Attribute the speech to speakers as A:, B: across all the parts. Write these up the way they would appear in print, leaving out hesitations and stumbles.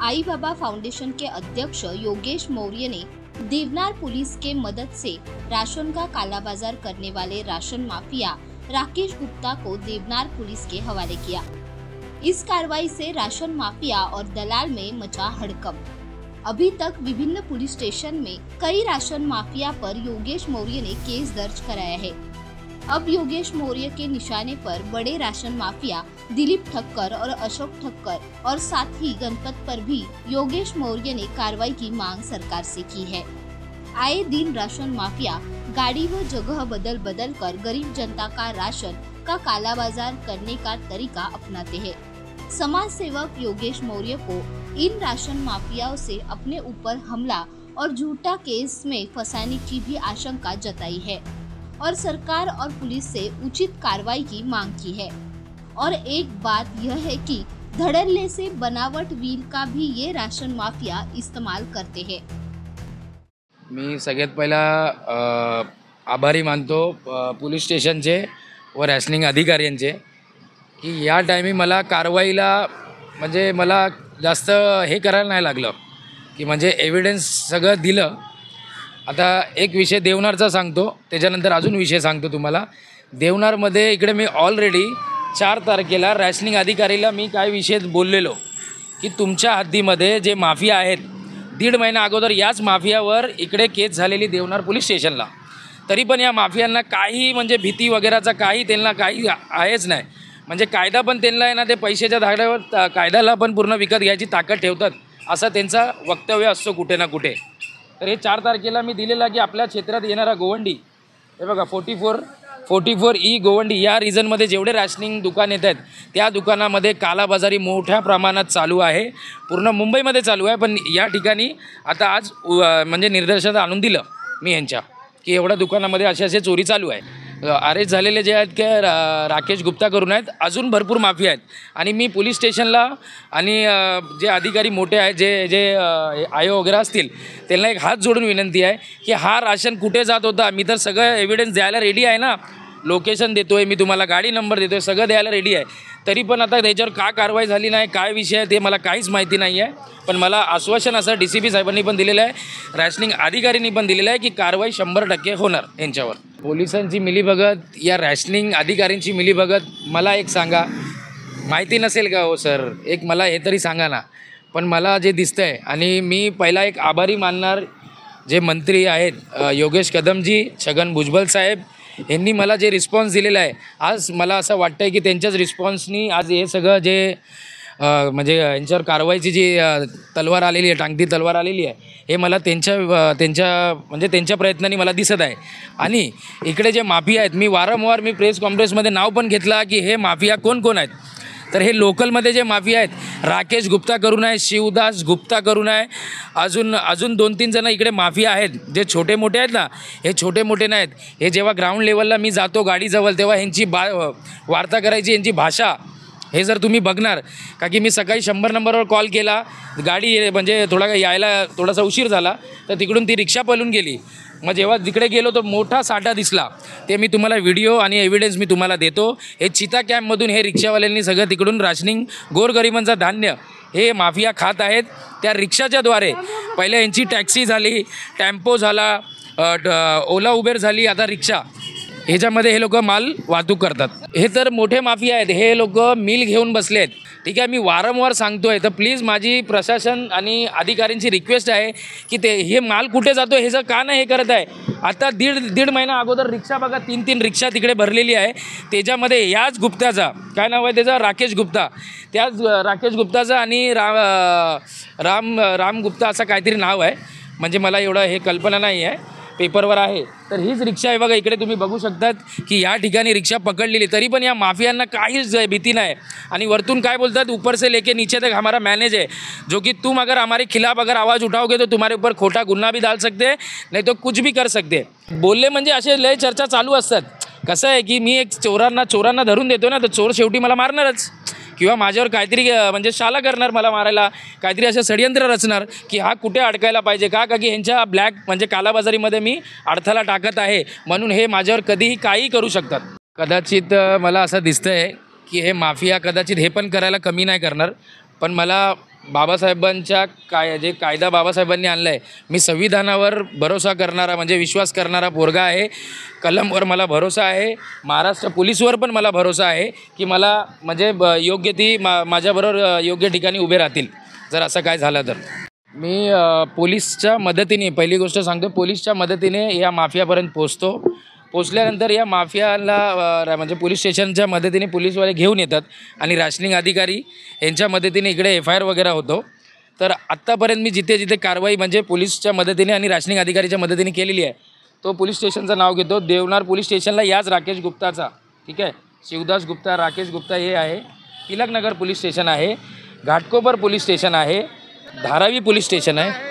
A: आई बाबा फाउंडेशन के अध्यक्ष योगेश मौर्य ने देवनार पुलिस के मदद से राशन का कालाबाजार करने वाले राशन माफिया राकेश गुप्ता को देवनार पुलिस के हवाले किया। इस कार्रवाई से राशन माफिया और दलाल में मचा हड़कंप। अभी तक विभिन्न पुलिस स्टेशन में कई राशन माफिया पर योगेश मौर्य ने केस दर्ज कराया है। अब योगेश मौर्य के निशाने पर बड़े राशन माफिया दिलीप ठक्कर और अशोक ठक्कर और साथ ही गणपत पर भी योगेश मौर्य ने कार्रवाई की मांग सरकार से की है। आए दिन राशन माफिया गाड़ी व जगह बदल बदल कर गरीब जनता का राशन का कालाबाजार करने का तरीका अपनाते हैं। समाज सेवक योगेश मौर्य को इन राशन माफियाओं से अपने ऊपर हमला और झूठा केस में फंसाने की भी आशंका जताई है और सरकार और पुलिस से उचित कार्रवाई की मांग की है। और एक बात यह है कि धड़ल्ले से बनावट व्हील का भी ये राशन माफिया इस्तेमाल करते हैं।
B: मी सगळ्यात पहिला आभारी मानतो पोलीस स्टेशनचे व रॅशनिंग अधिकाऱ्यांचे की या टायमी मला कारवाईला म्हणजे मला जास्त हे करायला नाही लागलं की म्हणजे एव्हिडन्स सगळं दिलं। आता एक विषय देवनारचा सांगतो, त्याच्यानंतर अजून विषय सांगतो तुम्हाला। देवनारमध्ये इकडे मी ऑलरेडी 4 तारखेला रॅशनिंग अधिकारीला मी काय विषय बोललेलो की तुमच्या हद्दीमध्ये जे माफिया आहेत 1.5 महिना अगोदर याच माफियावर इकडे केस झालेली देवनार पोलीस स्टेशनला, तरी पण या माफियांना काही म्हणजे भीती वगैरेचा काही त्यांना काही आहेच नाही। म्हणजे कायदा पण त्यांना आहे ना, ते पैशाच्या धाड्यावर कायद्याला पण पूर्ण विकत घ्यायची ताकद ठेवतात असं त्यांचा वक्तव्य असतो कुठे ना कुठे। तर हे 4 तारखेला मी दिलेला की आपल्या क्षेत्रात येणारा गोवंडी, हे बघा 44E गोवंडी या रिजनमध्ये जेवढे रॅशनिंग दुकान येत आहेत त्या दुकानामध्ये कालाबाजारी मोठ्या प्रमाणात चालू आहे। पूर्ण मुंबईमध्ये चालू आहे, पण या ठिकाणी आता आज म्हणजे निर्देशात आणून दिलं मी यांच्या की एवढ्या दुकानामध्ये असे चोरी चालू आहे। अरेस्ट झालेले जे आहेत की राकेश गुप्ता करून आहेत, अजून भरपूर माफिया आहेत। आणि मी पोलीस स्टेशनला आणि जे अधिकारी मोठे आहेत जे आयो वगैरे असतील त्यांना एक हात जोडून विनंती आहे की हा राशन कुठे जात होता, मी तर सगळं एव्हिडन्स द्यायला रेडी आहे ना, लोकेशन देतोय मी तुम्हाला, गाडी नंबर देतोय, सगळं द्यायला रेडी आहे। तरी पण आता त्याच्यावर का कारवाई झाली नाही, काय विषय आहे ते मला काहीच माहिती नाही आहे। पण मला आश्वासन असं DCP साहेबांनी पण दिलेलं आहे, रॅशनिंग अधिकाऱ्यांनी पण दिलेलं आहे की कारवाई 100% होणार यांच्यावर। पोलिसांची मिलीभगत या रॅशनिंग अधिकाऱ्यांची मिलीभगत मला एक सांगा, माहिती नसेल का हो सर, एक मला हे तरी सांगा ना। पण मला जे दिसतंय, आणि मी पहिला एक आभारी मानणार जे मंत्री आहेत योगेश कदमजी, छगन भुजबळ साहेब यांनी मला जे रिस्पॉन्स दिलेला आहे, आज मला असं वाटतं आहे की त्यांच्याच रिस्पॉन्सनी आज हे सगळं जे म्हणजे यांच्यावर कारवाईची जी तलवार आलेली आहे, टांगती तलवार आलेली आहे, हे मला त्यांच्या प्रयत्नांनी मला दिसत आहे। आणि इकडे जे माफिया आहेत, वारंवार मी प्रेस कॉन्फरन्समध्ये नाव पण घेतला की हे माफिया कोण आहेत। तर हे लोकलमध्ये जे माफिया आहेत, राकेश गुप्ता करून आहे, शिवदास गुप्ता करून आहे, अजून 2-3 जण इकडे माफिया आहेत जे छोटे मोठे आहेत ना, हे छोटे मोठे नाहीत। हे जेव्हा ग्राउंड लेवलला मी जातो गाडीजवळ तेव्हा ह्यांची वार्ता करायची, यांची भाषा हे जर तुम्ही बघणार का की मी सकाळी 100 नंबरवर कॉल केला, गाडी म्हणजे यायला थोडासा उशीर झाला तर तिकडून ती रिक्षा पळून गेली। मग जेव्हा तिकडे गेलो तर मोठा साठा दिसला, ते मी तुम्हाला व्हिडिओ आणि एव्हिडन्स मी तुम्हाला देतो। हे चिता कॅम्पमधून हे रिक्षावाल्यांनी सगळं तिकडून राशनिंग गोरगरिबांचा धान्य हे माफिया खात आहेत त्या रिक्षाच्याद्वारे। पहिले यांची टॅक्सी झाली, टेम्पो झाला, ओला उबेर झाली, आता रिक्षा, ह्याच्यामध्ये हे लोक माल वाहतूक करतात। हे तर मोठे माफिया आहेत, हे लोक मिल घेऊन बसले आहेत। ठीक आहे, मी वारंवार सांगतोय, तर प्लीज माझी प्रशासन आणि अधिकाऱ्यांची रिक्वेस्ट आहे की हे माल कुठे जातो हे जर का नाही हे करत आहे। आता दीड महिना अगोदर रिक्षा बघा, 3 रिक्षा तिकडे भरलेली आहे, त्याच्यामध्ये याच गुप्त्याचा काय नाव आहे त्याचा, राकेश गुप्ता, त्याच राकेश गुप्ताचा आणि राम गुप्ता असं काहीतरी नाव आहे, म्हणजे मला एवढं हे कल्पना नाही आहे, पेपरवर आहे। तर हीच रिक्षा आहे बघा, इकडे तुम्ही बघू शकतात की या ठिकाणी रिक्षा पकडलेली, तरी पण या माफियांना काहीच भीती नाही। आणि वरतून काय बोलतात, ऊपर से लेके नीचे तक हमारा मैनेज है, जो कि तुम अगर हमारे खिलाफ अगर आवाज़ उठाओगे तो तुम्हारे ऊपर खोटा गुन्हा भी डाल सकते हैं, नहीं तो कुछ भी कर सकते। बोलले म्हणजे असे लय चर्चा चालू असतात। कसं आहे की मी एक चोरांना धरून देतो ना, तर चोर शेवटी मला मारणारच किंवा माझ्यावर काहीतरी म्हणजे शाला करणार, मला मारायला काहीतरी असं षडयंत्र रचणार की हा कुठे अडकायला पाहिजे का की ह्यांच्या ब्लॅक म्हणजे कालाबाजारीमध्ये मी अडथळा टाकत आहे, म्हणून हे माझ्यावर कधीही काही करू शकतात। कदाचित मला असं दिसतंय की हे माफिया कदाचित हे पण करायला कमी नाही करणार, पण मला बाबासाहेबांच्या जे कायदा बाबासाहेबांनी आणला आहे, मी संविधानावर भरोसा करणारा म्हणजे विश्वास करणारा पोरगा आहे. कलमवर मला भरोसा आहे. महाराष्ट्र पोलीसवर पण मला भरोसा आहे की मला म्हणजे योग्य ती माझ्याबरोबर योग्य ठिकाणी उभे राहतील जर असं काय झालं तर. मी पोलीसच्या मदतीने, पहिली गोष्ट सांगतो, पोलीसच्या मदतीने या माफियापर्यंत पोचल्यानंतर या माफियाला म्हणजे पोलीस स्टेशनच्या मदतीने पोलीसवाले घेऊन येतात आणि राशनिंग अधिकारी यांच्या मदतीने इकडे FIR वगैरे होतो. तर आत्तापर्यंत मी जिथे जिथे कारवाई म्हणजे पोलीसच्या मदतीने आणि राशनिंग अधिकारीच्या मदतीने केलेली आहे, तो पोलीस स्टेशनचं नाव घेतो. देवनार पोलीस स्टेशनला याच राकेश गुप्ताचा, ठीक आहे, शिवदास गुप्ता, राकेश गुप्ता हे आहे. तिलकनगर पोलीस स्टेशन आहे, घाटकोपर पोलीस स्टेशन आहे, धारावी पोलीस स्टेशन आहे.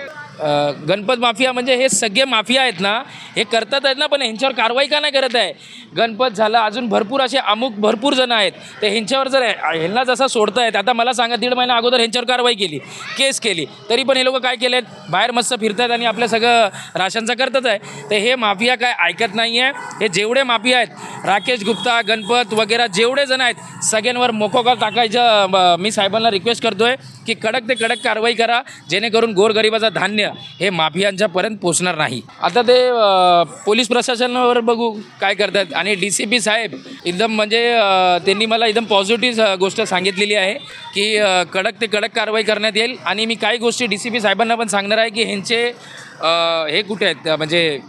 B: गणपत माफिया म्हणजे हे सगळे माफिया आहेत ना, हे करतात आहेत ना, पण ह्यांच्यावर कारवाई का नाही करत आहे? गणपत झाला, अजून भरपूर असे भरपूर जण आहेत, तर ह्यांच्यावर जर ह्यांना जसं सोडत आहेत, आता मला सांगा 1.5 महिना अगोदर ह्यांच्यावर कारवाई केली, केस केली, तरी पण हे लोक काय केले आहेत? बाहेर मस्त फिरत आहेत आणि आपलं सगळं राशनचं करतच आहे. तर हे माफिया काय ऐकत नाही आहे. हे जेवढे माफिया आहेत, राकेश गुप्ता, गणपत वगैरे जेवढे जण आहेत, सगळ्यांवर मोकोका टाकायचं मी साहेबांना रिक्वेस्ट करतो आहे की कडक ते कडक कारवाई करा, जेणेकरून गोरगरिबाचं धान्य हे माफियांच्यापर्यंत पोचणार नाही. आता ते पोलीस प्रशासनावर बघू काय करतात. आणि DCP साहेब एकदम म्हणजे त्यांनी मला एकदम पॉझिटिव्ह गोष्ट सांगितलेली आहे की कडक ते कडक कारवाई करण्यात येईल. आणि मी काही गोष्टी DCP साहेबांना पण सांगणार आहे की ह्यांचे हे कुठे आहेत, म्हणजे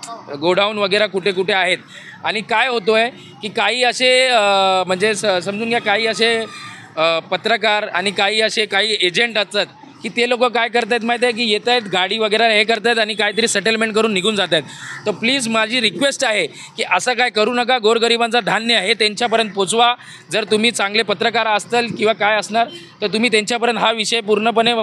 B: गोडाऊन वगैरे कुठे कुठे आहेत. आणि काय होतो आहे की काही असे म्हणजे समजून घ्या, काही असे पत्रकार आणि काही एजंट असतात की ते लोक काय करत आहेत माहीत आहे की येत आहेत, गाडी वगैरे हे करत आहेत आणि काहीतरी सेटलमेंट करून निघून जात आहेत. तर प्लीज माझी रिक्वेस्ट आहे की असं काय करू नका. गोरगरिबांचं धान्य हे त्यांच्यापर्यंत पोचवा. जर तुम्ही चांगले पत्रकार असतील किंवा काय असणार तर तुम्ही त्यांच्यापर्यंत हा विषय पूर्णपणे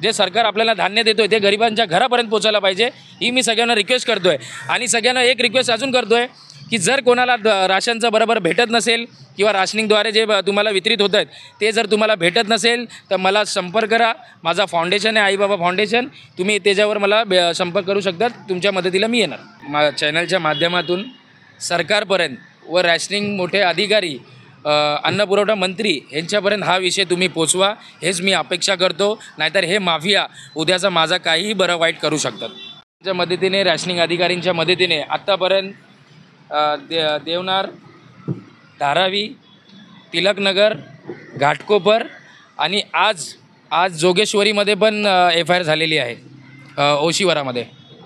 B: जे सरकार आपल्याला धान्य देतो आहे ते गरिबांच्या घरापर्यंत पोचायला पाहिजे, ही मी सगळ्यांना रिक्वेस्ट करतो आहे. आणि सगळ्यांना एक रिक्वेस्ट अजून करतो आहे की जर कोणाला राशनचं बरोबर भेटत नसेल किंवा राशनिंगद्वारे जे तुम्हाला वितरित होत आहेत ते जर तुम्हाला भेटत नसेल तर मला संपर्क करा. माझा फाउंडेशन आहे, आईबाबा फाउंडेशन, तुम्ही त्याच्यावर मला संपर्क करू शकतात. तुमच्या मदतीला मी येणार. चॅनलच्या माध्यमातून सरकारपर्यंत व रॅशनिंग मोठे अधिकारी, अन्न पुरवठा मंत्री यांच्यापर्यंत हा विषय तुम्ही पोचवा, हेच मी अपेक्षा करतो. नाहीतर हे माफिया उद्याचा माझा काहीही बरं वाईट करू शकतात. त्यांच्या मदतीने, रॅशनिंग अधिकारींच्या मदतीने आत्तापर्यंत देवनार, धारावी, तिलकनगर, घाटकोपर आणि आज जोगेश्वरीमध्ये पण FIR झालेली आहे, ओशिवरामध्ये.